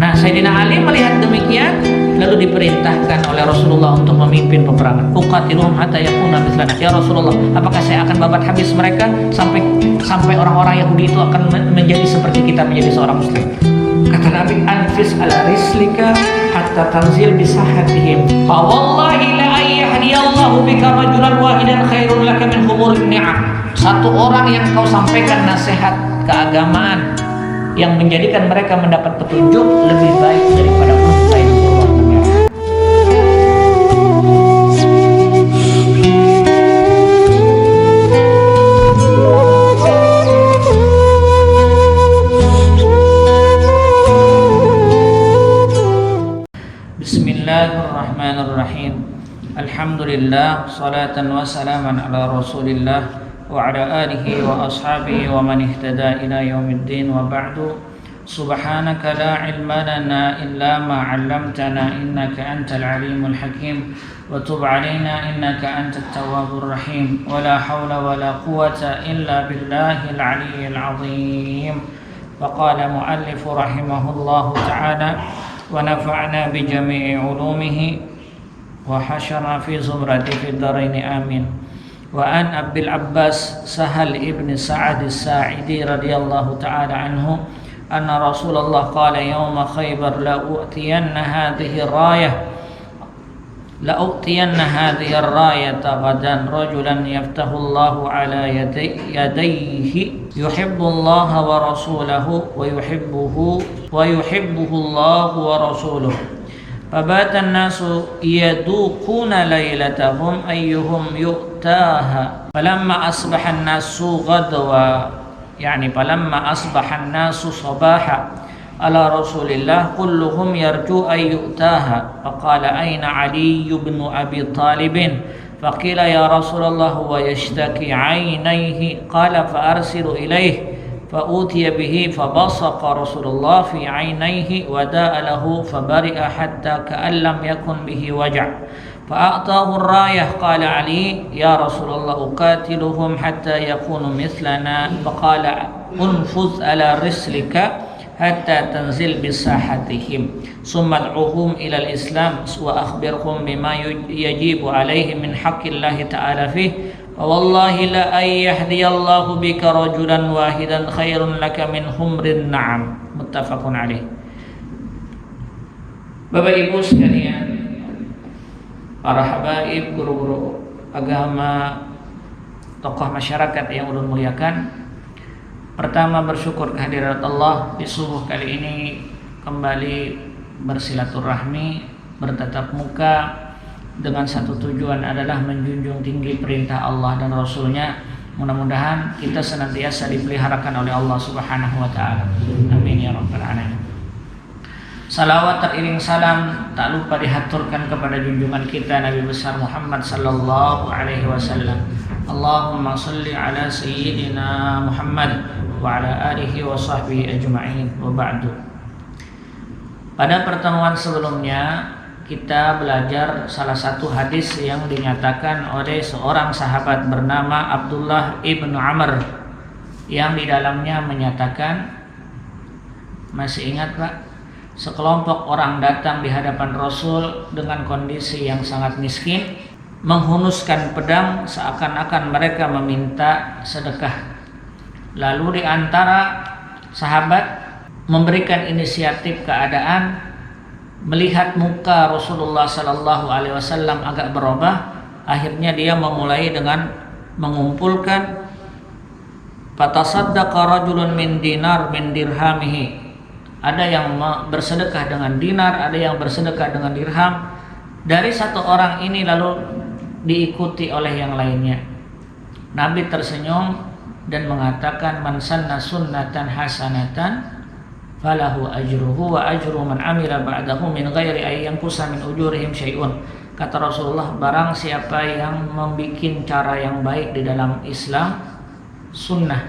Nah, Sayyidina Ali melihat demikian lalu diperintahkan oleh Rasulullah untuk memimpin peperangan. Uqatiluhum hatta yakuna mithlana. Ya Rasulullah, apakah saya akan babat habis mereka sampai orang-orang Yahudi itu akan menjadi seperti kita, menjadi seorang muslim? Kata Nabi, anfis ala rislika hatta tanzil bisahatihim. Fa wallahi la ayyahdiyallahu bika rajulan wahidan khairun laka min humurin ni'am. Satu orang yang kau sampaikan nasihat keagamaan yang menjadikan mereka mendapat petunjuk lebih baik daripada unta yang berwarna merah. Bismillahirrahmanirrahim. Alhamdulillah, salatan wa salaman ala Rasulillah wa ala alihi wa ashabihi wa man ihtada ila yaumiddin wa ba'du. Subhanaka la ilma lana illa ma 'allamtana innaka antal alimul hakim wa tub 'alaina innaka antat tawwabur rahim wa la hawla wa la quwwata illa billahil 'aliyyil 'azim. Wa qala muallif rahimahullahu ta'ala wa nafa'na bi jami'i 'ulumihi wa hasyara fi zumrati fid dharain amin. Wa an Abil Abbas Sahal ibn Sa'ad as-Sa'idi radhiyallahu ta'ala anhu anna Rasulullah qala yawma Khaybar la u'tiyanna hadhihi ar-rayata ghadan rajulan yaftahu Allahu ala yadayhi yuhibbu Allah wa rasulahu wa yuhibbuhu Allah wa rasuluhu. Fabata an-nasu yaduquna laylatahum ayyuhum yu'taha falamma asbaha an-nasu ghadwa, yani falamma asbaha an-nasu sabaha ala Rasulillah kulluhum yarju ay yu'taha. Faqala ayna Ali ibn Abi Talib? Faqila ya Rasulullah wa yashtaki 'aynayhi. Qala fa arsilu ilayhi. فأوتي به فبصق رسول الله في عينيه وداء له فبرئ حتى كأن لم يكن به وجع فأعطاه الراية. قال علي يا رسول الله أقاتلهم حتى يكونوا مثلنا. فقال انفذ على رسلك حتى تنزل بساحتهم ثم ادعوهم إلى الإسلام وأخبرهم بما يجيب عليه من حق الله تعالى فيه. Wallahi la ayyahdiyallahu bika rajulan wahidan khairun laka min humrin na'am. Muttafaqun alaih. Bapak Ibu sekalian, para habaib, guru-guru agama, tokoh masyarakat yang ulun muliakan, pertama bersyukur kehadirat Allah di subuh kali ini kembali bersilaturahmi, bertatap muka dengan satu tujuan adalah menjunjung tinggi perintah Allah dan Rasulnya. Mudah-mudahan kita senantiasa dipeliharakan oleh Allah Subhanahu wa ta'ala. Amin ya rabbal alamin. Salawat teriring salam tak lupa dihaturkan kepada junjungan kita Nabi besar Muhammad sallallahu alaihi wasallam. Allahumma shalli ala sayyidina Muhammad wa ala alihi wa sahbihi ajma'in wa ba'du. Pada pertemuan sebelumnya kita belajar salah satu hadis yang dinyatakan oleh seorang sahabat bernama Abdullah ibn Amr, yang di dalamnya menyatakan, masih ingat Pak, sekelompok orang datang di hadapan Rasul dengan kondisi yang sangat miskin, menghunuskan pedang seakan-akan mereka meminta sedekah. Lalu di antara sahabat memberikan inisiatif keadaan, melihat muka Rasulullah sallallahu alaihi wasallam agak berubah, akhirnya dia memulai dengan mengumpulkan fatasaddaqa rajulun min dinar min dirhamihi. Ada yang bersedekah dengan dinar, ada yang bersedekah dengan dirham. Dari satu orang ini lalu diikuti oleh yang lainnya. Nabi tersenyum dan mengatakan, man sanna sunnatan hasanatan falahu ajruhu wa ajru man amila ba'dahu min ghairi ay yanqusa min ujurihim syai'un. Kata Rasulullah, barang siapa yang membuat cara yang baik di dalam Islam, sunnah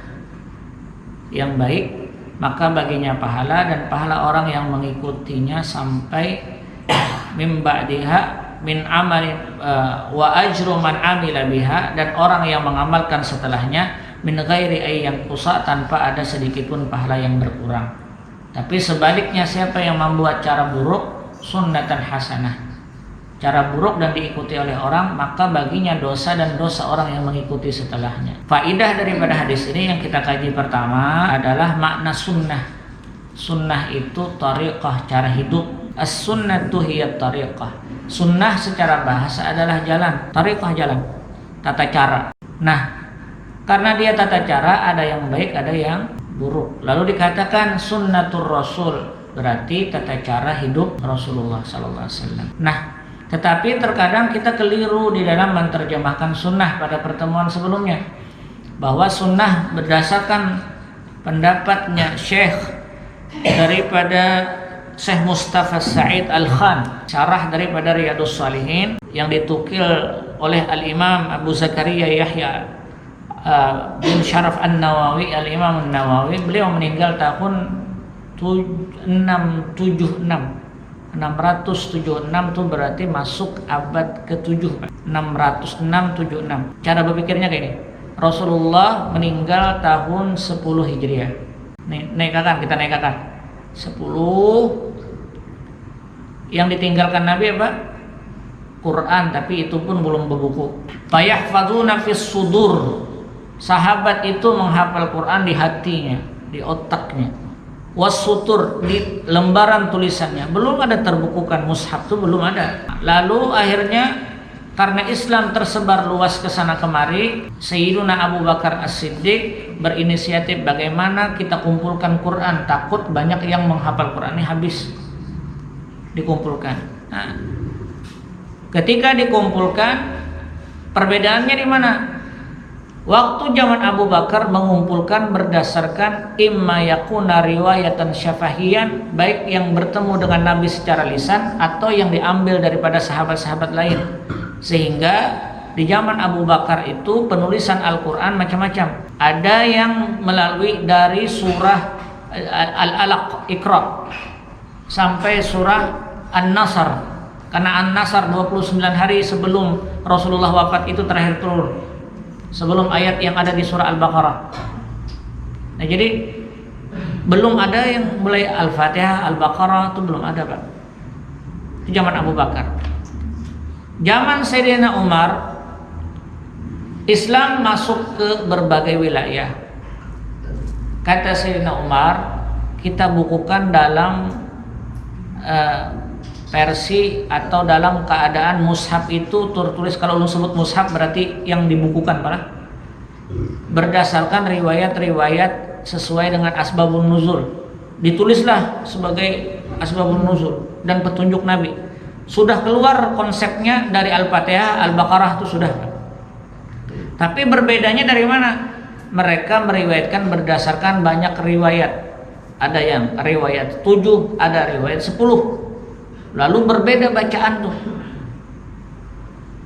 yang baik, maka baginya pahala dan pahala orang yang mengikutinya sampai min ba'diha min amalin wa ajru man amila biha, dan orang yang mengamalkan setelahnya min ghairi ay yanqusa, tanpa ada sedikit pun pahala yang berkurang. Tapi sebaliknya, siapa yang membuat cara buruk, sunnatan hasanah, cara buruk dan diikuti oleh orang, maka baginya dosa dan dosa orang yang mengikuti setelahnya. Faidah daripada hadis ini yang kita kaji pertama adalah makna sunnah. Sunnah itu tariqah, cara hidup. As-sunnatu hiya tariqah. Sunnah secara bahasa adalah jalan, tariqah jalan, tata cara. Nah, karena dia tata cara, ada yang baik, ada yang buruk. Lalu dikatakan sunnatur rasul, berarti tata cara hidup Rasulullah SAW. Nah, tetapi terkadang kita keliru di dalam menerjemahkan sunnah pada pertemuan sebelumnya, bahwa sunnah berdasarkan pendapatnya Syekh daripada Syekh Mustafa Sa'id Al-Khan, syarah daripada Riyadhus Shalihin yang ditukil oleh Al-Imam Abu Zakaria Yahya bin Syaraf An-Nawawi, Al-Imam An-Nawawi. Beliau meninggal tahun 676 itu berarti masuk abad ke-7, 606-76. Cara berpikirnya kayak ini, Rasulullah meninggal tahun 10 Hijriah. Kita naikkan 10. Yang ditinggalkan Nabi apa? Quran, tapi itu pun belum berbuku. Fayahfadzuna fis sudur. Sahabat itu menghafal Quran di hatinya, di otaknya. Wasutur, di lembaran tulisannya. Belum ada terbukukan, mushaf itu belum ada. Lalu akhirnya karena Islam tersebar luas ke sana kemari, Sayyiduna Abu Bakar As-Siddiq berinisiatif bagaimana kita kumpulkan Quran, takut banyak yang menghafal Quran ini habis. Dikumpulkan. Nah, ketika dikumpulkan, perbedaannya di mana? Waktu zaman Abu Bakar mengumpulkan berdasarkan imma yakuna riwayatan syafahiyan, baik yang bertemu dengan Nabi secara lisan atau yang diambil daripada sahabat-sahabat lain. Sehingga di zaman Abu Bakar itu penulisan Al-Quran macam-macam. Ada yang melalui dari surah Al-Alaq, Iqra, sampai surah An-Nasr. Karena An-Nasr 29 hari sebelum Rasulullah wafat itu terakhir turun, sebelum ayat yang ada di surah Al-Baqarah. Nah, jadi belum ada yang mulai Al-Fatihah, Al-Baqarah itu belum ada, Pak. Itu zaman Abu Bakar. Zaman Sayyidina Umar, Islam masuk ke berbagai wilayah. Kata Sayyidina Umar, kita bukukan dalam versi atau dalam keadaan mushaf itu tertulis. Kalau lu sebut mushaf berarti yang dibukukan, Pak. Berdasarkan riwayat-riwayat sesuai dengan asbabun nuzul. Ditulislah sebagai asbabun nuzul dan petunjuk Nabi. Sudah keluar konsepnya dari Al-Fatihah, Al-Baqarah itu sudah. Tapi berbedanya dari mana? Mereka meriwayatkan berdasarkan banyak riwayat. Ada yang riwayat 7, ada riwayat 10. Lalu berbeda bacaan tuh.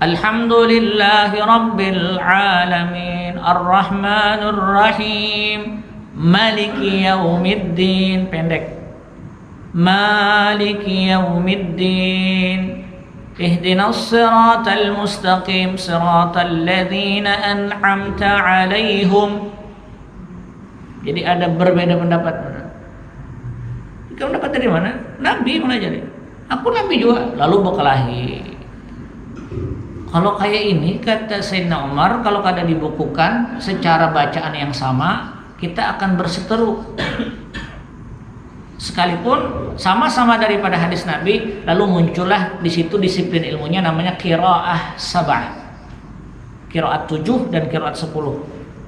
Alhamdulillahi Rabbil Alamin, Ar-Rahmanur Rahim, Maliki Yaumiddin, pendek. Maliki Yaumiddin, Ihdinas siratal mustaqim, siratal ladzina an'amta 'alaihim. Jadi ada berbeda pendapat. Kamu dapat dari mana? Nabi mengajari. Aku Nabi juga. Lalu berkelahi. Kalau kayak ini, kata Sayyidina Umar, kalau kada dibukukan secara bacaan yang sama, kita akan berseteru. Sekalipun sama-sama daripada hadis Nabi, lalu muncullah di situ disiplin ilmunya namanya qiraah sab'ah. Qiraat 7 dan qiraat 10.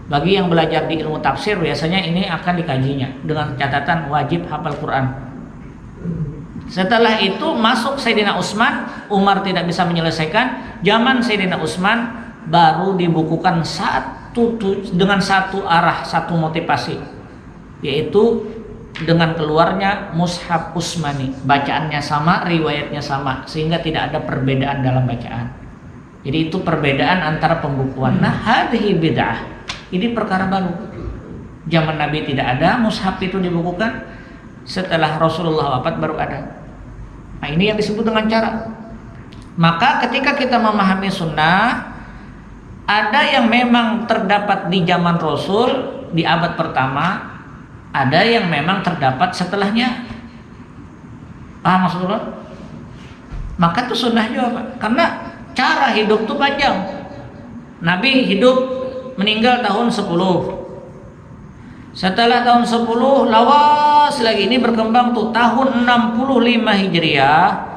Bagi yang belajar di ilmu tafsir biasanya ini akan dikajinya dengan catatan wajib hafal Quran. Setelah itu masuk Sayyidina Utsman, Umar tidak bisa menyelesaikan. Zaman Sayyidina Utsman baru dibukukan dengan satu arah, satu motivasi, yaitu dengan keluarnya Mushaf Utsmani. Bacaannya sama, riwayatnya sama, sehingga tidak ada perbedaan dalam bacaan. Jadi itu perbedaan antara pembukuan. Nah, hadhihi bid'ah. Ini perkara baru. Zaman Nabi tidak ada mushaf itu dibukukan, setelah Rasulullah wafat baru ada. Nah, ini yang disebut dengan cara. Maka ketika kita memahami sunnah, ada yang memang terdapat di zaman Rasul di abad pertama, ada yang memang terdapat setelahnya. Paham maksudnya? Maka itu sunnah juga Pak, karena cara hidup itu panjang. Nabi hidup meninggal tahun 10. Setelah tahun 10 lawas lagi, ini berkembang tuh tahun 65 Hijriah.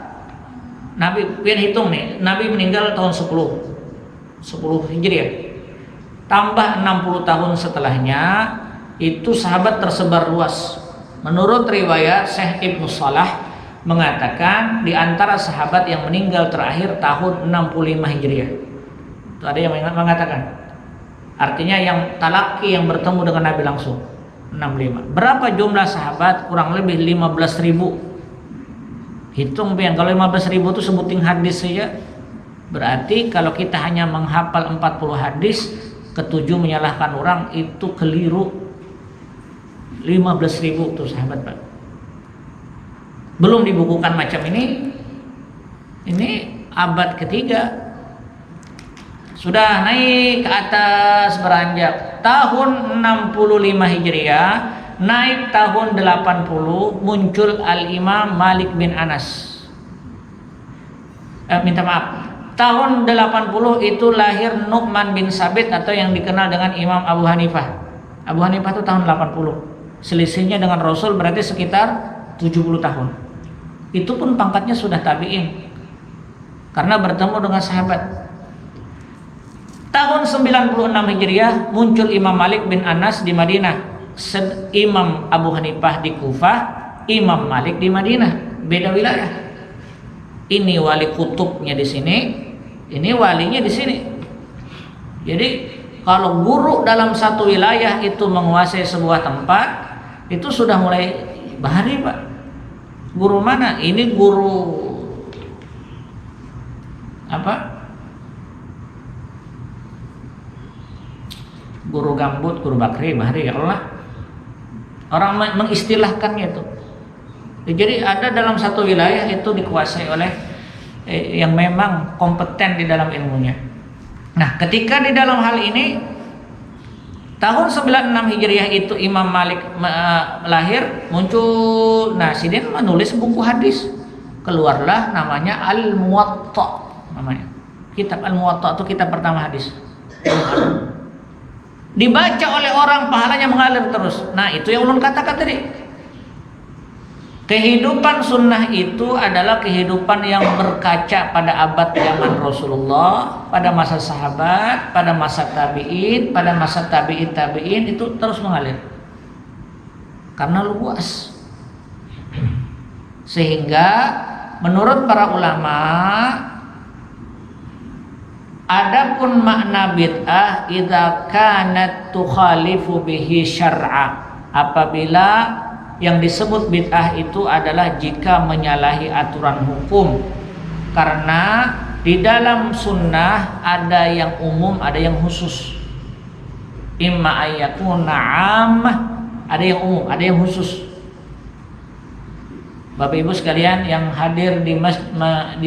Nabi pian hitung nih, Nabi meninggal tahun 10 Hijriah. Tambah 60 tahun setelahnya, itu sahabat tersebar luas. Menurut riwayat Syekh Ibnu Salah mengatakan di antara sahabat yang meninggal terakhir tahun 65 Hijriah. Itu ada yang mengatakan. Artinya yang talaki, yang bertemu dengan Nabi langsung 65. Berapa jumlah sahabat? Kurang lebih 15.000. Hitung pian, kalau 15.000 itu sebutin hadis saja. Berarti kalau kita hanya menghafal 40 hadis, ketujuh menyalahkan orang, itu keliru. 15.000 tuh sahabat Pak. Belum dibukukan macam ini abad ketiga. Sudah naik ke atas, beranjak tahun 65 Hijriah, naik tahun 80, muncul Al-Imam Malik bin Anas. Minta maaf, tahun 80 itu lahir Nu'man bin Sabit atau yang dikenal dengan Imam Abu Hanifah. Abu Hanifah itu tahun 80. Selisihnya dengan Rasul berarti sekitar 70 tahun. Itu pun pangkatnya sudah tabi'in, karena bertemu dengan sahabat. Tahun 96 Hijriah muncul Imam Malik bin Anas di Madinah, Imam Abu Hanifah di Kufah, Imam Malik di Madinah, beda wilayah. Ini wali kutubnya di sini, ini walinya di sini. Jadi kalau guru dalam satu wilayah itu menguasai sebuah tempat, itu sudah mulai bahari Pak. Guru mana? Ini guru apa? Guru gambut, guru bakri, bahari ya Allah. Orang mengistilahkannya itu. Jadi ada dalam satu wilayah itu dikuasai oleh yang memang kompeten di dalam ilmunya. Nah, ketika di dalam hal ini tahun 96 Hijriah itu Imam Malik lahir, muncul. Nah, si dia menulis buku hadis. Keluarlah namanya Al-Muwatta namanya. Kitab Al-Muwatta itu kitab pertama hadis. Dibaca oleh orang, pahalanya mengalir terus. Nah, itu yang ulun katakan tadi. Kehidupan sunnah itu adalah kehidupan yang berkaca pada abad zaman Rasulullah, pada masa sahabat, pada masa tabi'in, pada masa tabi'in itu terus mengalir. Karena luas. Sehingga menurut para ulama, adapun makna bid'ah idza kanat tukhalifu bihi syar'a, apabila yang disebut bid'ah itu adalah jika menyalahi aturan hukum. Karena di dalam sunnah ada yang umum, ada yang khusus. Imma ayyakuna 'ammah, ada yang umum, ada yang khusus. Bapak Ibu sekalian yang hadir di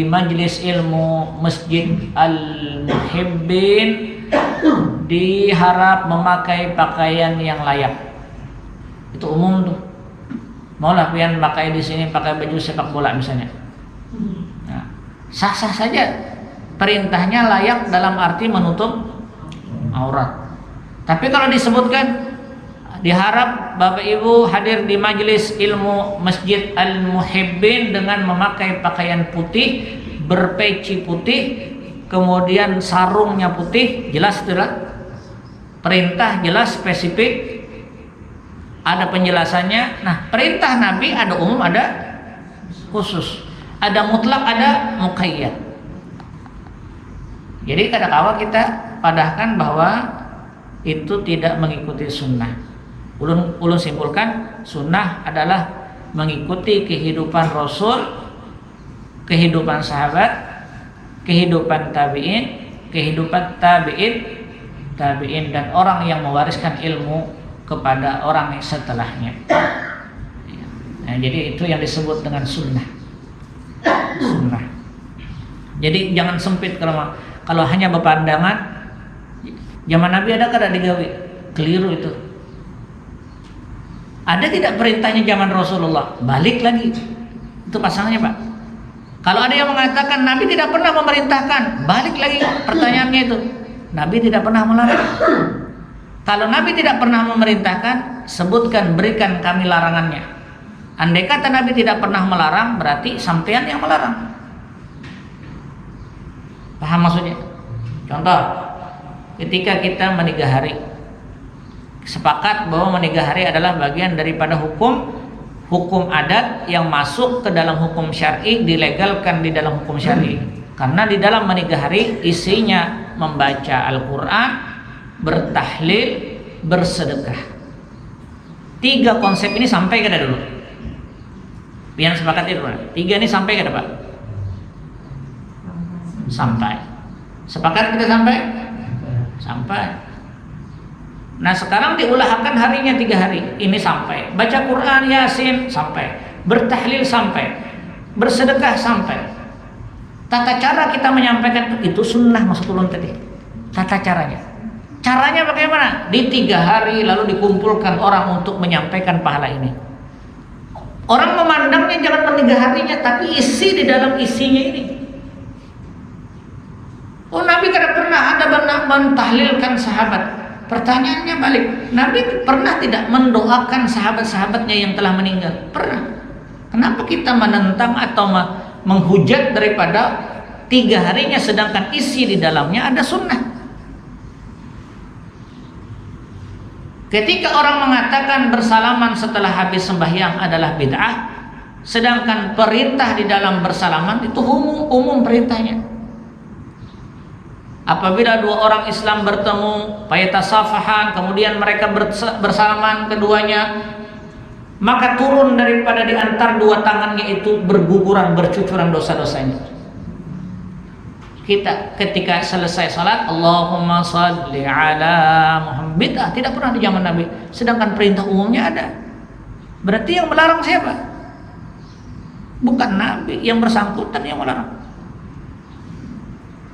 majelis ilmu Masjid Al-Muhibbin, diharap memakai pakaian yang layak. Itu umum tuh. Maulah pian pakai di sini pakai baju sepak bola misalnya. Nah, sah-sah saja. Perintahnya layak dalam arti menutup aurat. Tapi kalau disebutkan diharap Bapak Ibu hadir di majelis ilmu Masjid Al-Muhibbin dengan memakai pakaian putih, berpeci putih, kemudian sarungnya putih, jelas itulah. Perintah jelas spesifik, ada penjelasannya. Nah, perintah Nabi ada umum, ada khusus, ada mutlak, ada muqayyad. Jadi kadang-kala kita padahkan bahwa itu tidak mengikuti sunnah. Ulun simpulkan, sunnah adalah mengikuti kehidupan Rasul, kehidupan sahabat, kehidupan tabi'in, kehidupan tabi'in dan orang yang mewariskan ilmu kepada orang yang setelahnya. Nah, jadi itu yang disebut dengan sunnah. Sunnah. Jadi jangan sempit kalau hanya berpandangan zaman Nabi ada kada digawe, keliru itu. Ada tidak perintahnya zaman Rasulullah? Balik lagi. Itu pasangannya, Pak. Kalau ada yang mengatakan Nabi tidak pernah memerintahkan, balik lagi pertanyaannya itu. Nabi tidak pernah melarang. Kalau Nabi tidak pernah memerintahkan, sebutkan, berikan kami larangannya. Andai kata Nabi tidak pernah melarang, berarti sampean yang melarang. Paham maksudnya? Contoh, ketika kita menikah hari, sepakat bahwa menikah hari adalah bagian daripada hukum adat yang masuk ke dalam hukum syar'i, dilegalkan di dalam hukum syar'i. Karena di dalam menikah hari isinya membaca Al-Quran, bertahlil, bersedekah. 3 konsep ini sampai ke dulu. Yang sepakat itu, 3 ini sampai ke depan. Sampai. Sepakat kita sampai? Sampai. Nah sekarang diulahkan harinya 3 hari. Ini sampai. Baca Quran, Yasin sampai. Bertahlil sampai. Bersedekah sampai. Tata cara kita menyampaikan itu sunnah maksud ulun tadi. Tata caranya. Caranya bagaimana? Di 3 hari lalu dikumpulkan orang untuk menyampaikan pahala ini. Orang memandangnya jangan meninggal harinya, tapi isi di dalam isinya ini. Oh Nabi tidak pernah ada mentahlilkan sahabat. Pertanyaannya balik, Nabi pernah tidak mendoakan sahabat-sahabatnya yang telah meninggal? Pernah. Kenapa kita menentang atau menghujat daripada 3 harinya sedangkan isi di dalamnya ada sunnah? Ketika orang mengatakan bersalaman setelah habis sembahyang adalah bid'ah, sedangkan perintah di dalam bersalaman itu umum perintahnya. Apabila 2 orang Islam bertemu, fayatasafahan, kemudian mereka bersalaman keduanya, maka turun daripada di antar 2 tangannya itu berguguran, bercucuran dosa-dosanya. Kita ketika selesai salat, Allahumma shalli ala Muhammad, bid'ah, tidak pernah di zaman Nabi. Sedangkan perintah umumnya ada. Berarti yang melarang siapa? Bukan Nabi, yang bersangkutan yang melarang.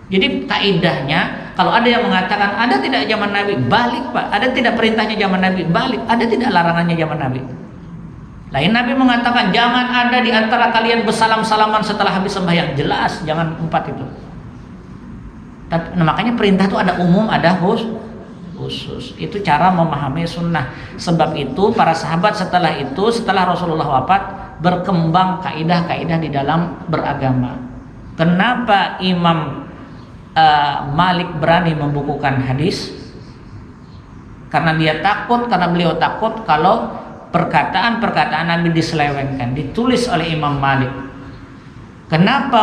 Jadi kaidahnya, kalau ada yang mengatakan ada tidak zaman Nabi, balik Pak. Ada tidak perintahnya zaman Nabi, balik. Ada tidak larangannya zaman Nabi. Lain Nabi mengatakan jangan ada di antara kalian bersalam-salaman setelah habis sembahyang. Jelas, jangan 4 itu. Tapi, nah, makanya perintah itu ada umum, ada khusus. Itu cara memahami sunnah. Sebab itu para sahabat setelah Rasulullah wafat, berkembang kaidah-kaidah di dalam beragama. Kenapa Imam Malik berani membukukan hadis? Karena beliau takut kalau perkataan-perkataan Nabi diselewengkan, ditulis oleh Imam Malik. Kenapa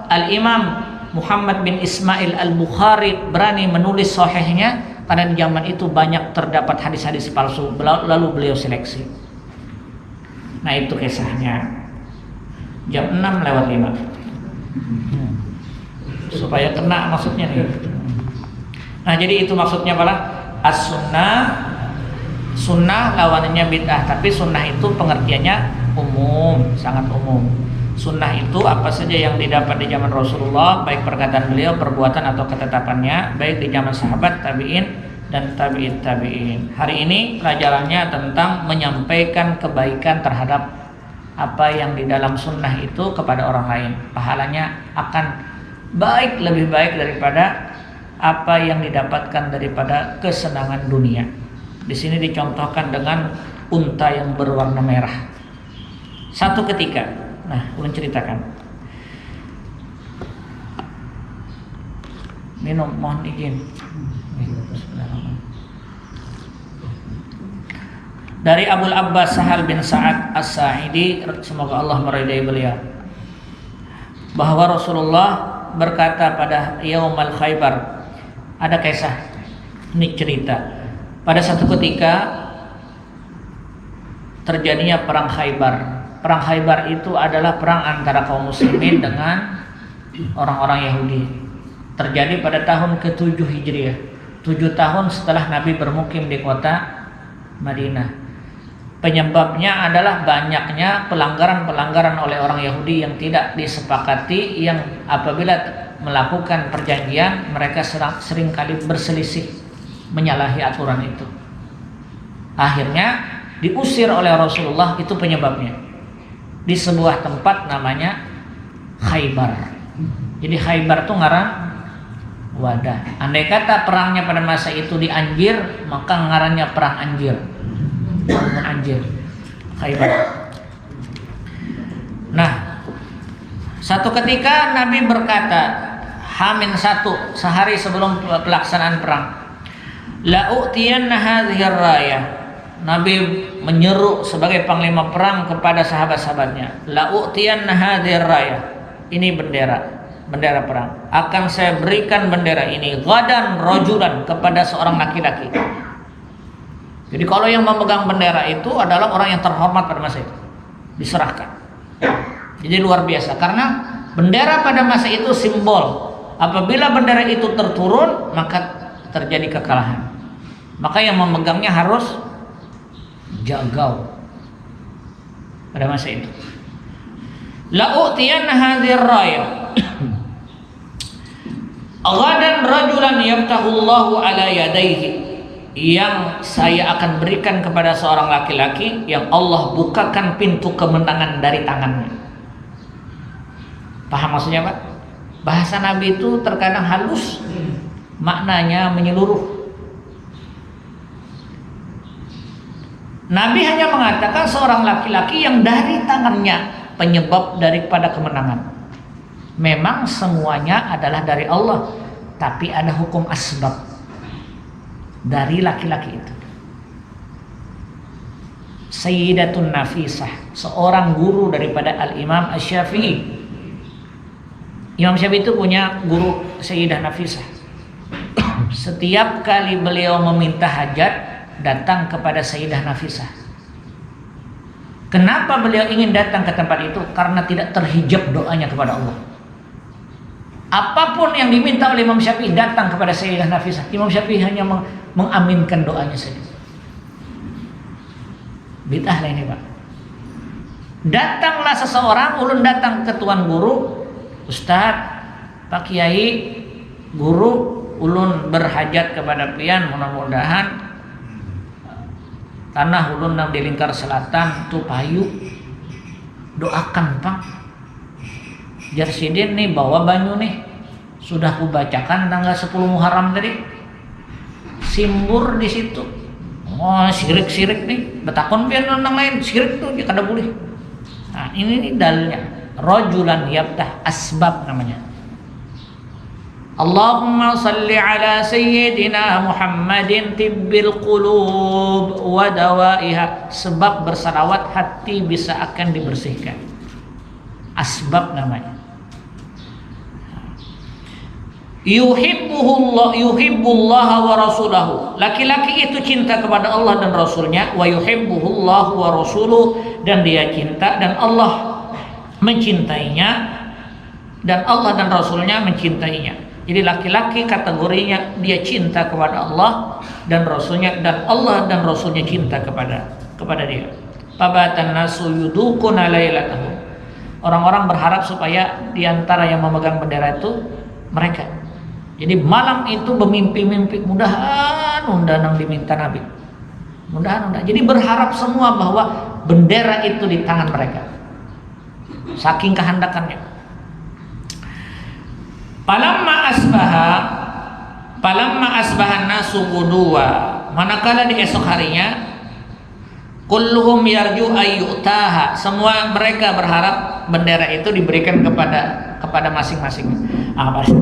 Al-Imam Muhammad bin Ismail Al-Bukhari berani menulis sahihnya? Karena di zaman itu banyak terdapat hadis-hadis palsu, lalu beliau seleksi. Nah itu kisahnya. Jam 6:05 supaya kena maksudnya nih. Nah jadi itu maksudnya adalah sunnah lawannya bid'ah. Tapi sunnah itu pengertiannya umum, sangat umum. Sunnah itu apa saja yang didapat di zaman Rasulullah, baik perkataan beliau, perbuatan atau ketetapannya, baik di zaman sahabat, tabi'in dan tabi'in. Hari ini pelajarannya tentang menyampaikan kebaikan terhadap apa yang di dalam sunnah itu kepada orang lain. Pahalanya akan baik, lebih baik daripada apa yang didapatkan daripada kesenangan dunia. Di sini dicontohkan dengan unta yang berwarna merah. Satu ketika, nah, ulun ceritakan. Minum, mohon izin. Dari Abul Abbas Sahal bin Sa'ad As-Sa'idi, semoga Allah meridai beliau, bahwa Rasulullah berkata pada Yaumal Khaybar, ada kisah, ini cerita. Pada satu ketika terjadinya perang Khaybar. Perang Khaybar itu adalah perang antara kaum muslimin dengan orang-orang Yahudi. Terjadi pada tahun ke-7 Hijriah, 7 tahun setelah Nabi bermukim di kota Madinah. Penyebabnya adalah banyaknya pelanggaran-pelanggaran oleh orang Yahudi yang tidak disepakati, yang apabila melakukan perjanjian mereka seringkali berselisih, menyalahi aturan itu. Akhirnya diusir oleh Rasulullah, itu penyebabnya di sebuah tempat namanya Khaybar. Jadi Khaybar itu ngaran wadah. Andai kata perangnya pada masa itu di Anjir, maka ngarannya perang Anjir. Perang Anjir, Khaybar. Nah, satu ketika Nabi berkata, H-1 sehari sebelum pelaksanaan perang, la u'tiyanna hadhihi rayah. Nabi menyeru sebagai panglima perang kepada sahabat-sahabatnya, la u'tiyanna hadhihi rayah. Ini bendera perang. Akan saya berikan bendera ini ghadan rajulan, kepada seorang laki-laki. Jadi kalau yang memegang bendera itu adalah orang yang terhormat pada masa itu, diserahkan. Jadi luar biasa, karena bendera pada masa itu simbol. Apabila bendera itu terturun, maka terjadi kekalahan. Maka yang memegangnya harus jagau pada masa itu. La u'tiyanna hadhir raya ghadan rajulan yaftahullahu ala yadayhi, yang saya akan berikan kepada seorang laki-laki yang Allah bukakan pintu kemenangan dari tangannya. Paham maksudnya, Pak? Bahasa Nabi itu terkadang halus, maknanya menyeluruh. Nabi hanya mengatakan seorang laki-laki yang dari tangannya penyebab daripada kemenangan. Memang semuanya adalah dari Allah, tapi ada hukum asbab dari laki-laki itu. Sayyidatun Nafisah, seorang guru daripada Al-Imam Asy-Syafi'i. Imam Syafi'i itu punya guru Sayyidah Nafisah. Setiap kali beliau meminta hajat, datang kepada Sayyidah Nafisah. Kenapa beliau ingin datang ke tempat itu? Karena tidak terhijab doanya kepada Allah. Apapun yang diminta oleh Imam Syafi'i datang kepada Sayyidah Nafisah. Imam Syafi'i hanya mengaminkan doanya saja. Bid'ah lah ini, Pak. Datanglah seseorang, ulun datang ke tuan guru, Ustaz, Pak Kiai, guru, ulun berhajat kepada pian, mudah-mudahan tanah ulun di lingkar selatan tu payu, doakan Pak. Jar sidin nih bawa banyu nih, sudah kubacakan tanggal 10 Muharram tadi, simbur di situ. Oh, sirik nih, betakon pian nang lain sirik tuh dia kada boleh. Nah, ini nih dalilnya. Rajulan yaftah, asbab namanya. Allahumma salli ala sayyidina Muhammadin tibbil qulub wa dawaiha, sebab bersalawat hati bisa akan dibersihkan. Asbab namanya. Yuhibbullah wa rasulahu, laki-laki itu cinta kepada Allah dan Rasulnya. Wa yuhibbullah wa rasuluh, dan dia cinta dan Allah mencintainya, dan Allah dan Rasulnya mencintainya. Jadi laki-laki kategorinya dia cinta kepada Allah dan Rasulnya, dan Allah dan Rasulnya cinta kepada dia. Fabatan nasu yudukuna lailatahum, orang-orang berharap supaya diantara yang memegang bendera itu mereka. Jadi malam itu bermimpi-mimpi, mudahan nang diminta Nabi, mudahan. Jadi berharap semua bahwa bendera itu di tangan mereka, saking kehendakannya. Palamma asbahan nasu gudwa, manakala di esok harinya, kulluhum yarju ayyutaha, semua mereka berharap bendera itu diberikan kepada masing-masing. Pasti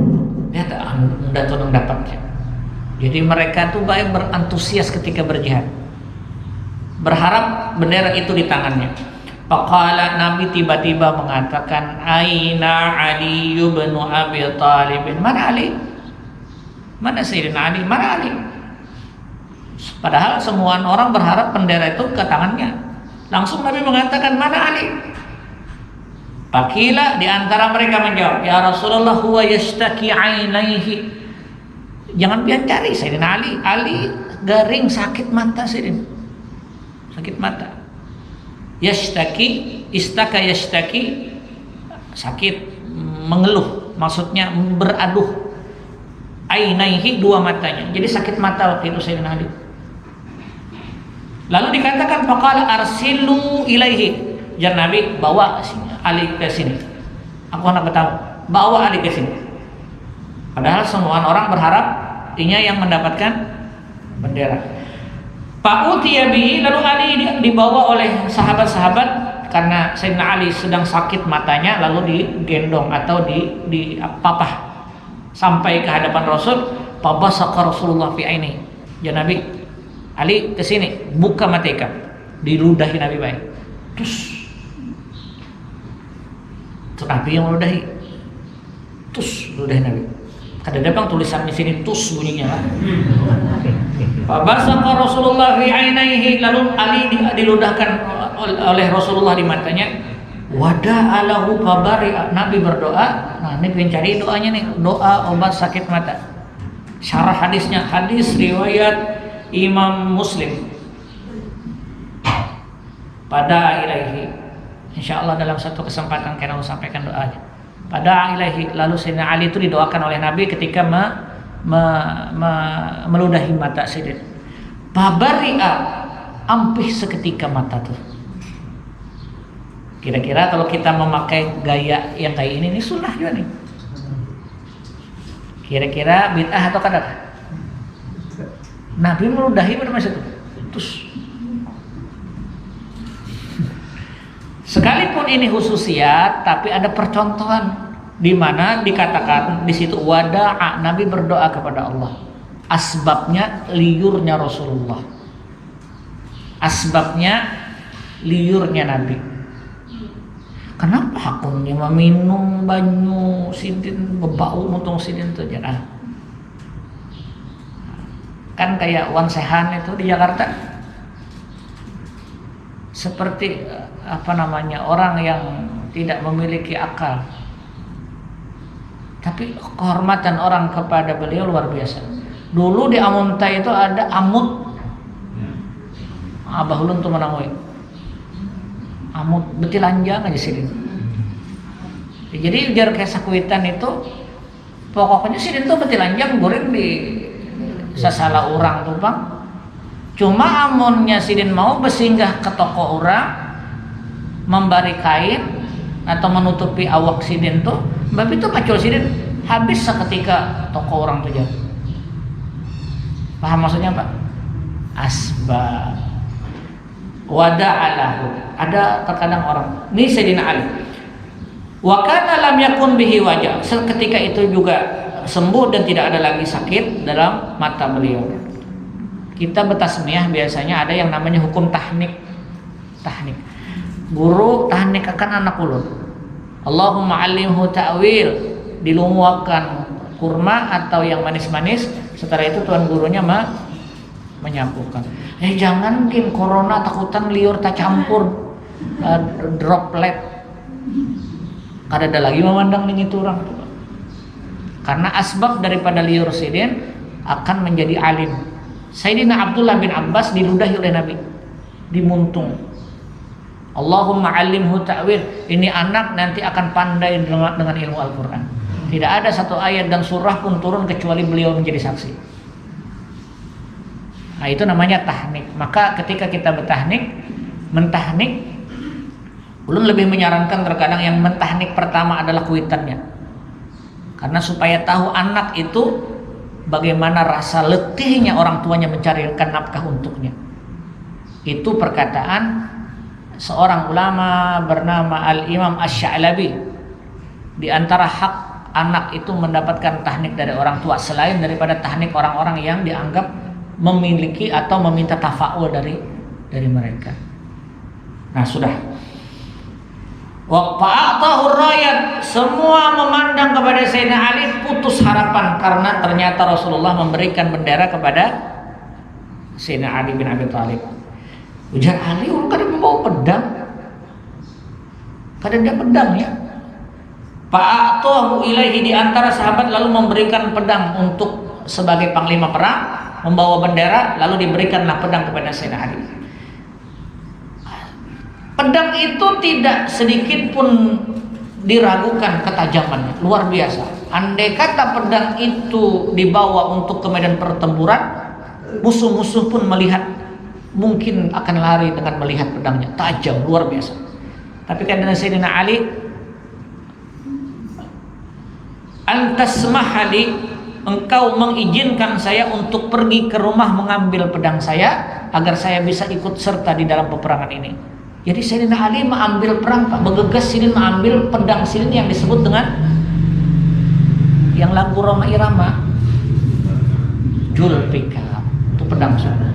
dia tak dapatnya. Jadi mereka tuh baik berantusias ketika berjihad, berharap bendera itu di tangannya. Faqala, Nabi tiba-tiba mengatakan, Aina Ali bin Abi Thalib. Mana Ali? Mana Sayyidina Ali? Mana Ali? Padahal semua orang berharap bendera itu ke tangannya. Langsung Nabi mengatakan, mana Ali? Fakila, di antara mereka menjawab, ya Rasulullah, huwa yashtaki ainaihi. Jangan pian cari Sayyidina Ali. Ali garing, sakit mata Sayyidina. Sakit mata. Yashtaki, istaka yashtaki, sakit, mengeluh, maksudnya beraduh. Ainaihi, dua matanya. Jadi sakit mata waktu itu Sayyidina Ali. Lalu dikatakan faqala arsilu ilaihi. Ya Nabi, bawa Ali ke sini. Aku hendak bertamu. Bawa Ali ke sini. Padahal semua orang berharap inya yang mendapatkan bendera. Fa'utiya bihi, lalu Ali dibawa oleh sahabat-sahabat karena Sayyidina Ali sedang sakit matanya, lalu digendong atau dipapah sampai ke hadapan Rasul. Fabasaka Rasulullah fi aini. Ya Nabi, Ali kesini, buka mata ikan, diludahi Nabi baik. Terus Nabi yang meludahi, terus ludahi Nabi. Kadang-kadang tulisan di sini tus bunyinya kan. Fabasaka Rasulullah fi ainaihi, lalu Ali diludahkan oleh Rasulullah di matanya. Wada'a lahu fabari, Nabi berdoa. Nah, ini pengen cari doanya nih, doa obat sakit mata. Syarah hadisnya, hadis riwayat Imam Muslim. Pada ilaihi, insyaallah dalam satu kesempatan kena sampaikan doanya. Pada ilaihi, lalu Sayyidina Ali itu didoakan oleh Nabi ketika meludahi mata Sayyidina. Babari'a, ampih seketika mata tuh. Kira-kira kalau kita memakai gaya yang kayak ini sunnah juga nih. Kira-kira bid'ah atau kadar? Nabi meludahi pada masa itu. Terus sekalipun ini khususiat, tapi ada percontohan di mana dikatakan di situ wada'a, Nabi berdoa kepada Allah. Asbabnya liurnya Rasulullah. Asbabnya liurnya Nabi. Kenapa hakunnya meminum banyu sidin bebau mutung sidin itu jangan. Kan kayak Wan Sehan itu di Jakarta seperti orang yang tidak memiliki akal, tapi kehormatan orang kepada beliau luar biasa. Dulu di Amunta itu ada Amut, Abah Ulun tuh menangoi Amut betil lanjang aja sini. Jadi ujar kayak sakuitan itu pokoknya sini tuh betil lanjang goreng di sasalah orang tuh bang. Cuma amunnya sidin mau bersinggah ke toko orang membari kain atau menutupi awak sidin tuh, babi itu pacul sidin habis seketika toko orang tuh jatuh. Paham maksudnya Pak? Asbab wada'alahu. Ada terkadang orang ini Sayyidina Ali. Wa kana lam yakun bihi wajah. Seketika itu juga sembuh dan tidak ada lagi sakit dalam mata beliau. Kita bertasmiyah biasanya ada yang namanya hukum tahnik. Guru tahnik akan anak ulun. Allahumma alimhu ta'wil, dilumuakan kurma atau yang manis-manis. Setelah itu tuan gurunya menyapukan. Jangan mungkin corona takutan liur tak campur droplet. Kada ada lagi memandang ini tuh orang. Karena asbab daripada liur sidin akan menjadi alim. Sayyidina Abdullah bin Abbas diludahi oleh Nabi, dimuntung. Allahumma alimhu ta'wil, ini anak nanti akan pandai dengan ilmu Al-Quran. Tidak ada satu ayat dan surah pun turun kecuali beliau menjadi saksi. Nah itu namanya tahnik. Maka ketika kita mentahnik, ulun lebih menyarankan terkadang yang mentahnik pertama adalah kuitannya. Karena supaya tahu anak itu bagaimana rasa letihnya orang tuanya mencarikan nafkah untuknya. Itu perkataan seorang ulama bernama Al-Imam Asy-Sya'labi. Di antara hak anak itu mendapatkan tahnik dari orang tua selain daripada tahnik orang-orang yang dianggap memiliki atau meminta tafa'ul dari mereka. Nah sudah. Wa fa'atahu rayat, semua memandang kepada Sayyidina Ali putus harapan karena ternyata Rasulullah memberikan bendera kepada Sayyidina Ali bin Abi Thalib. Ujar Ali, orang kadang membawa pedang, kadang dia pedang ya. Fa'atahu ilaihi, di antara sahabat lalu memberikan pedang untuk sebagai panglima perang, membawa bendera, lalu diberikanlah pedang kepada Sayyidina Ali. Pedang itu tidak sedikit pun diragukan ketajamannya, luar biasa. Andai kata pedang itu dibawa untuk ke medan pertempuran, musuh-musuh pun melihat mungkin akan lari dengan melihat pedangnya, tajam luar biasa. Tapi kata Sayyidina Ali, antasmahali, engkau mengizinkan saya untuk pergi ke rumah mengambil pedang saya agar saya bisa ikut serta di dalam peperangan ini. Jadi Sayyidina Ali mengambil perang, Pak, bergegas silin mengambil pedang silin yang disebut dengan yang lagu Roma Irama, Julfikar. Itu pedang sunnah.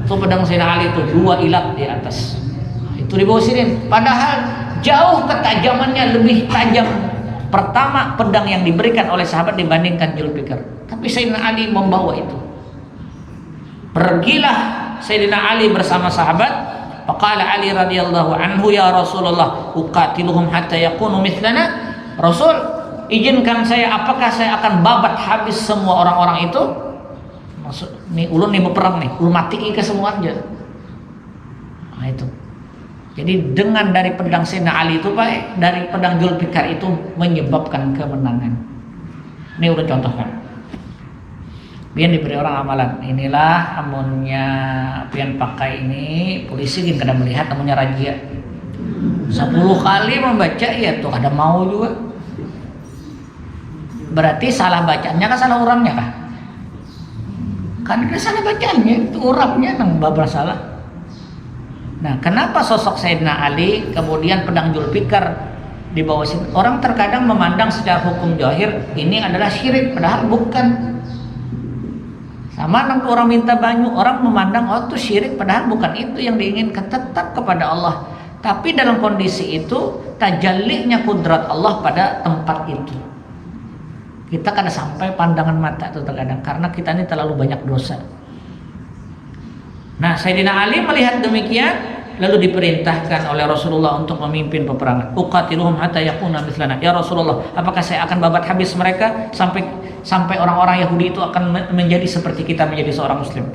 Itu pedang Sayyidina Ali itu 2 ilat di atas. Itu dibawa silin. Padahal jauh ketajamannya lebih tajam pertama pedang yang diberikan oleh sahabat dibandingkan Julfikar. Tapi Sayyidina Ali membawa itu. Pergilah Sayyidina Ali bersama sahabat. Faqala Ali radhiyallahu anhu, ya Rasulullah, uqatiluhum hatta yakunu mithlana. Rasul, izinkan saya, apakah saya akan babat habis semua orang-orang itu? Maksud nih ulun nih berperang nih, ulun mati ke semua aja. Nah itu. Jadi dengan dari pedang Sayyidina Ali itu, Pak, dari pedang Julfikar itu menyebabkan kemenangan. Ini udah contohkan. Pian diberi orang amalan. Inilah amunnya pian pakai ini, polisi kan kada melihat amunnya razia. 10 kali membaca ya tuh ada mau juga. Berarti salah bacaannya kah salah orangnya kah? Kan salah bacaannya, itu orangnya nang bablas salah. Nah, kenapa sosok Sayyidina Ali kemudian pedang Julfikar di bawah sini? Orang terkadang memandang secara hukum zahir ini adalah syirik, padahal bukan. Sama nang orang minta banyu, orang memandang oh itu syirik, padahal bukan itu yang diinginkan, tetap kepada Allah. Tapi dalam kondisi itu tajallinya kudrat Allah pada tempat itu. Kita kadang sampai pandangan mata itu terkadang karena kita ini terlalu banyak dosa. Nah, Sayyidina Ali melihat demikian lalu diperintahkan oleh Rasulullah untuk memimpin peperangan. Uqatiluhum hatta yakuna mithlana. Ya Rasulullah, apakah saya akan babat habis mereka sampai orang-orang Yahudi itu akan menjadi seperti kita menjadi seorang muslim?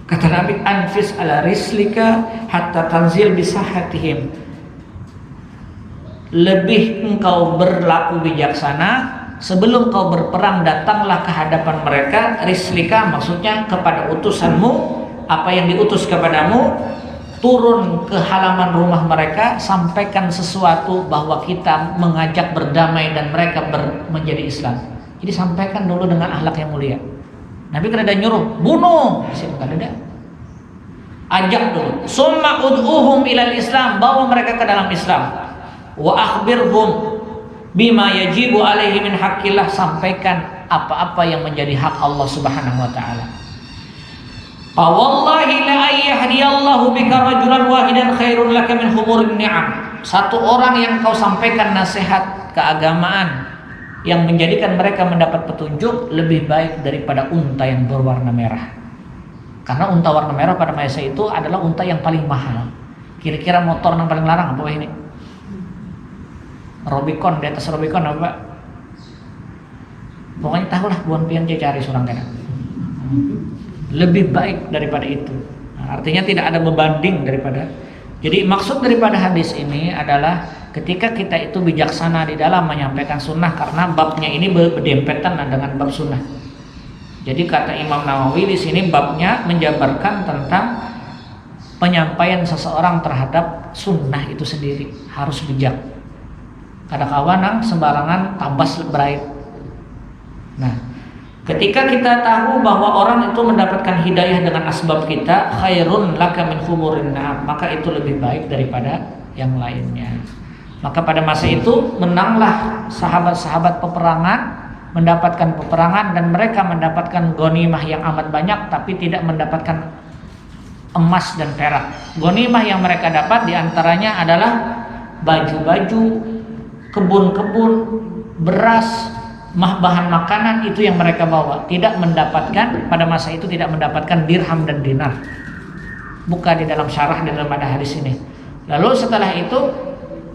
Kata Nabi, anfis ala rislika hatta tanzil bisahatihim. Lebih engkau berlaku bijaksana sebelum kau berperang, datanglah ke hadapan mereka, rislika maksudnya kepada utusanmu, apa yang diutus kepadamu, turun ke halaman rumah mereka, sampaikan sesuatu bahwa kita mengajak berdamai dan mereka menjadi Islam. Jadi sampaikan dulu dengan akhlak yang mulia. Nabi kada nyuruh bunuh, siapa kada. Ajak dulu. Summa ud'uhum ilal Islam, bawa mereka ke dalam Islam. Wa akhbirhum bima yajibu alaihi min haqqillah, sampaikan apa-apa yang menjadi hak Allah Subhanahu wa taala. Wallahi la ayyahdiyallahu bika rajulan wahidan khairun laka min humurin ni'am. Satu orang yang kau sampaikan nasihat keagamaan yang menjadikan mereka mendapat petunjuk lebih baik daripada unta yang berwarna merah. Karena unta warna merah pada masa itu adalah unta yang paling mahal. Kira-kira motor yang paling larang apa ini? Rubicon, di atas Rubicon apa? Pokoknya tahulah buan pian cari surang kena. Lebih baik daripada itu. Nah, artinya tidak ada berbanding daripada. Jadi maksud daripada hadis ini adalah ketika kita itu bijaksana di dalam menyampaikan sunnah, karena babnya ini berdempetan dengan bab sunnah. Jadi kata Imam Nawawi di sini babnya menjabarkan tentang penyampaian seseorang terhadap sunnah itu sendiri harus bijak. Kadang-kadang sembarangan tambas berait. Nah, ketika kita tahu bahwa orang itu mendapatkan hidayah dengan asbab kita, khairun laka min humurin na'am, maka itu lebih baik daripada yang lainnya. Maka pada masa itu menanglah sahabat-sahabat peperangan, mendapatkan peperangan, dan mereka mendapatkan ghanimah yang amat banyak, tapi tidak mendapatkan emas dan perak. Ghanimah yang mereka dapat diantaranya adalah baju-baju, kebun-kebun, beras, bahan makanan, itu yang mereka bawa. Tidak mendapatkan, pada masa itu tidak mendapatkan dirham dan dinar. Buka di dalam syarah di dalam ada hadis ini. Lalu setelah itu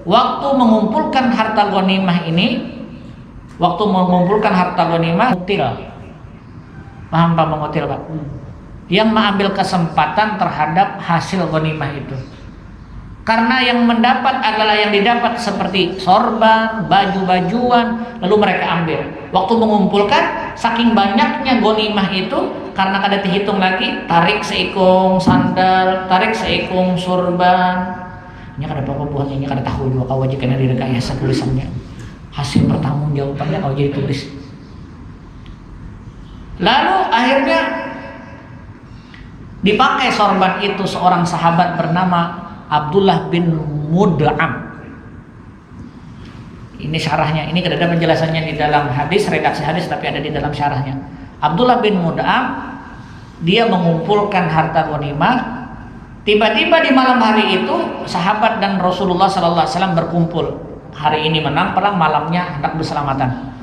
waktu mengumpulkan harta ghanimah ini, ngutil. Paham Pak mengutil Pak? Yang mengambil kesempatan terhadap hasil ghanimah itu. Karena yang mendapat adalah yang didapat seperti sorban, baju-bajuan, lalu mereka ambil. Waktu mengumpulkan, saking banyaknya ghanimah itu, karena kada dihitung lagi, tarik seikung sandal, tarik seikung sorban. Ini kada apa-apa buatnya, ini kada tahu juga kau wajib kena direkayasa tulisannya. Hasil pertanggungjawabannya kau jadi tulis. Lalu akhirnya dipakai sorban itu seorang sahabat bernama Abdullah bin Mud'am. Ini syarahnya, ini tidak ada penjelasannya di dalam hadis, redaksi hadis, tapi ada di dalam syarahnya. Abdullah bin Mud'am, dia mengumpulkan harta ghanimah. Tiba-tiba di malam hari itu sahabat dan Rasulullah SAW berkumpul. Hari ini menang perang, malamnya hendak berselamatan.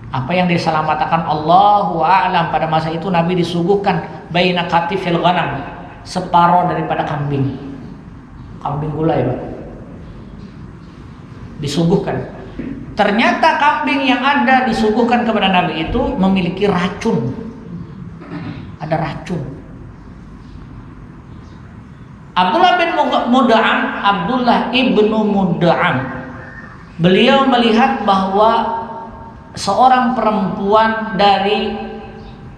Apa yang diselamatkan Allahu a'lam. Pada masa itu Nabi disuguhkan baina katifil ghanam, separuh daripada kambing gulai, Pak. Disuguhkan. Ternyata kambing yang ada disuguhkan kepada Nabi itu memiliki racun. Ada racun. Abdullah bin Mud'am, Abdullah ibnu Mud'am, beliau melihat bahwa seorang perempuan dari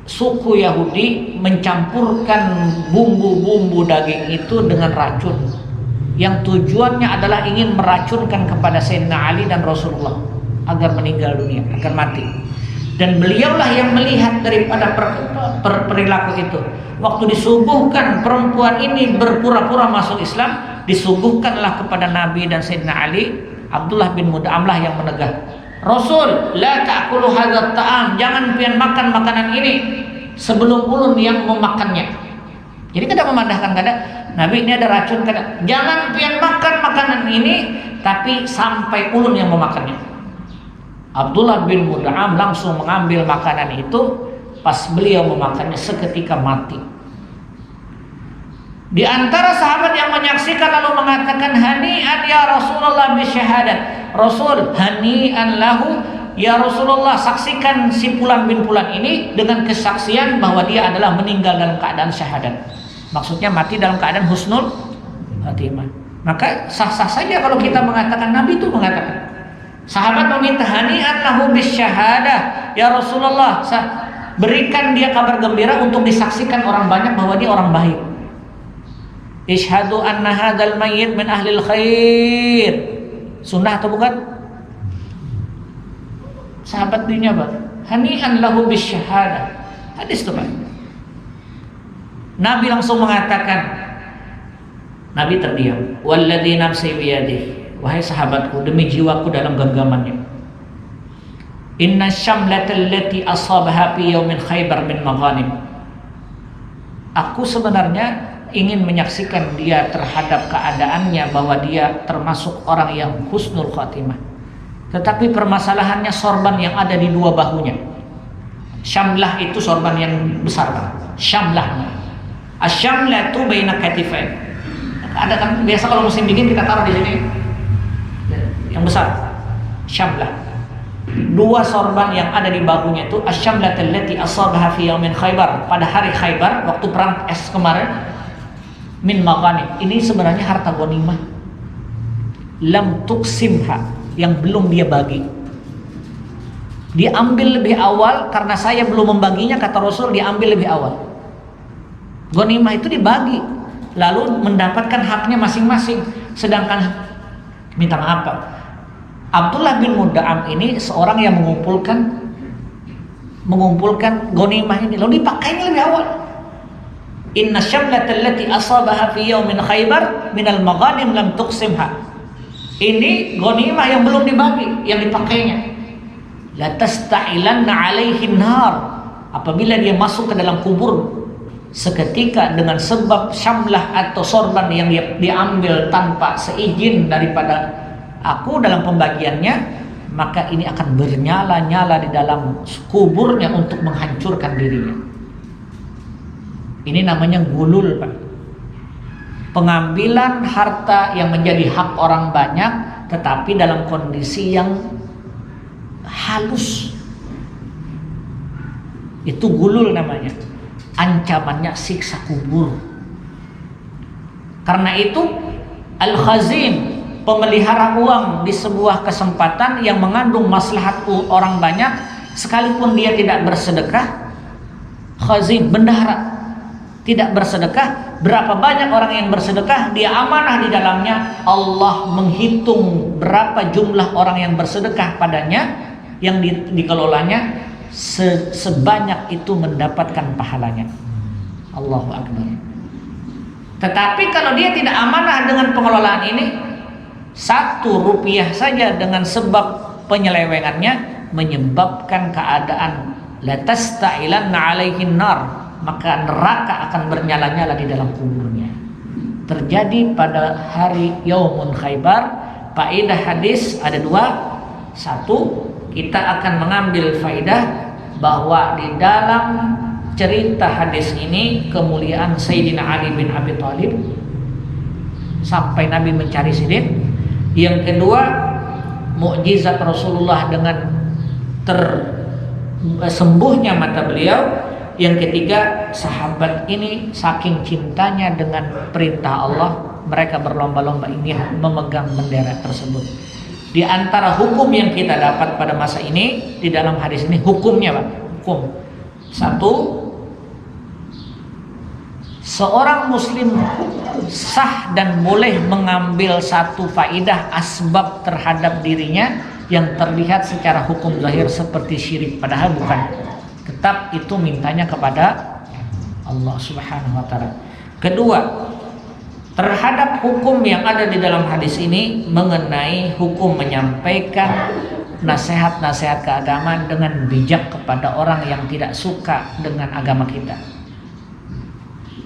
suku Yahudi mencampurkan bumbu-bumbu daging itu dengan racun, yang tujuannya adalah ingin meracunkan kepada Sayyidina Ali dan Rasulullah agar meninggal dunia, agar mati. Dan beliaulah yang melihat daripada perilaku itu. Waktu disuguhkan perempuan ini berpura-pura masuk Islam, disuguhkanlah kepada Nabi dan Sayyidina Ali. Abdullah bin Mud'amlah yang menegah, Rasul, la ta'kulu hadzal ta'am, jangan pian makan makanan ini sebelum ulun yang memakannya. Jadi kada memandahkan kada Nabi ini ada racun, kada jangan pian makan makanan ini tapi sampai ulun yang memakannya. Abdullah bin Mud'am langsung mengambil makanan itu, pas beliau memakannya seketika mati. Di antara sahabat yang menyaksikan lalu mengatakan, hani'an ya Rasulullah bisyahadat. Rasul, hani'an lahu ya Rasulullah, saksikan si Fulan bin Fulan ini dengan kesaksian bahwa dia adalah meninggal dalam keadaan syahadat. Maksudnya mati dalam keadaan husnul khatimah. Maka sah-sah saja kalau kita mengatakan, Nabi itu mengatakan. Sahabat meminta hani'an lahu bisyahadah ya Rasulullah, berikan dia kabar gembira untuk disaksikan orang banyak bahwa dia orang baik. Ishhadu anna hadzal mayyit min ahlil khair. Sunnah atau bukan? Sahabat dunia, Pak. Hani'an lahu bisyahadah. Hadis itu, Pak. Nabi langsung mengatakan, Nabi terdiam. Walladzi nafsi biyadihi, wahai sahabatku, demi jiwaku dalam genggamannya. Inna syamlatal lati asabaha fi yaumin Khaybar min maghanim. Aku sebenarnya ingin menyaksikan dia terhadap keadaannya bahwa dia termasuk orang yang husnul khatimah. Tetapi permasalahannya sorban yang ada di dua bahunya. Syamlah itu sorban yang besar, Pak. Syamlahnya. Asyamlatu baina katifain. Ada kan biasa kalau musim dingin kita taruh di sini. Yang besar. Syamlah. Dua sorban yang ada di bahunya itu asyamlatul lati asabaha fi yaumin Khaybar, pada hari Khaybar waktu perang es kemarin, min maghanim. Ini sebenarnya harta ghanimah. Lam tuqsimha, yang belum dia bagi. Diambil lebih awal karena saya belum membaginya, kata Rasul, diambil lebih awal. Ghanimah itu dibagi, lalu mendapatkan haknya masing-masing. Sedangkan minta maaf, Pak, Abdullah bin Mud'am ini seorang yang mengumpulkan ghanimah ini, lalu dipakainya lebih awal. Inna syamlatal lati asabaha fi yaumin Khaybar minal maghanim lam tuqsimha. Ini ghanimah yang belum dibagi, yang dipakainya. La tasta'ilanna 'alaihi nar, apabila dia masuk ke dalam kubur seketika dengan sebab syamlah atau sorban yang dia diambil tanpa seizin daripada aku dalam pembagiannya, maka ini akan bernyala-nyala di dalam kuburnya untuk menghancurkan dirinya. Ini namanya gulul, Pak. Pengambilan harta yang menjadi hak orang banyak tetapi dalam kondisi yang halus. Itu gulul namanya. Ancamannya siksa kubur. Karena itu Al-khazin, pemelihara uang di sebuah kesempatan yang mengandung maslahat orang banyak, sekalipun dia tidak bersedekah. Khazin, bendahara, tidak bersedekah. Berapa banyak orang yang bersedekah, dia amanah di dalamnya. Allah menghitung berapa jumlah orang yang bersedekah padanya, yang dikelolanya, sebanyak itu mendapatkan pahalanya. Allahu Akbar. Tetapi kalau dia tidak amanah dengan pengelolaan ini, 1 rupiah saja dengan sebab penyelewengannya menyebabkan keadaan la tasta'ilanna 'alaihin nar, maka neraka akan bernyala-nyala di dalam kuburnya. Terjadi pada hari Yaumun Khaybar. Faedah hadis ada 2. 1, kita akan mengambil faedah bahwa di dalam cerita hadis ini kemuliaan Sayyidina Ali bin Abi Thalib sampai Nabi mencari sidin. Yang kedua, mukjizat Rasulullah dengan sembuhnya mata beliau. Yang ketiga, sahabat ini saking cintanya dengan perintah Allah, mereka berlomba-lomba ingin memegang bendera tersebut. Di antara hukum yang kita dapat pada masa ini, di dalam hadis ini, hukumnya Pak, hukum 1, seorang muslim sah dan boleh mengambil satu faidah asbab terhadap dirinya yang terlihat secara hukum zahir seperti syirik, padahal bukan. Tetap itu mintanya kepada Allah Subhanahu wa taala. Kedua, terhadap hukum yang ada di dalam hadis ini mengenai hukum menyampaikan nasihat-nasihat keagamaan dengan bijak kepada orang yang tidak suka dengan agama kita.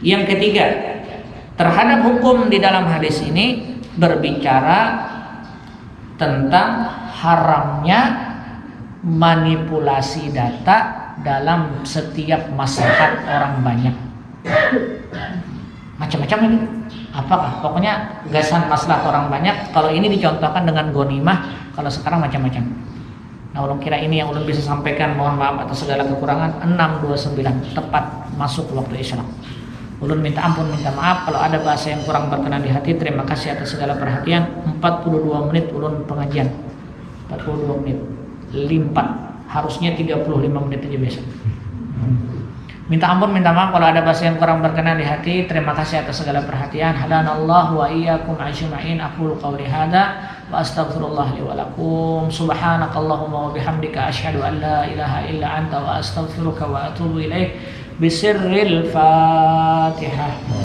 Yang ketiga, terhadap hukum di dalam hadis ini berbicara tentang haramnya manipulasi data dalam setiap maslahat orang banyak. Macam-macam ini. Apakah? Pokoknya gasan maslahat orang banyak. Kalau ini dicontohkan dengan ghanimah, kalau sekarang macam-macam. Nah, ulun kira ini yang ulun bisa sampaikan. Mohon maaf atas segala kekurangan. 6:29 tepat masuk waktu isya. Ulun minta ampun, minta maaf kalau ada bahasa yang kurang berkenan di hati. Terima kasih atas segala perhatian. 42 menit ulun pengajian. 42 menit. Limpat. Harusnya 35 menit aja biasa. Minta ampun, minta maaf kalau ada bahasa yang kurang berkenan di hati. Terima kasih atas segala perhatian. Hadanallahu wa iyyakum ajma'in. Aqulu qawli hadza wa astaghfirullah li wa lakum. Subhanakallahumma wa bihamdika asyhadu an la ilaha illa anta wa astaghfiruka wa atubu ilaik. Bisirril Fatihah.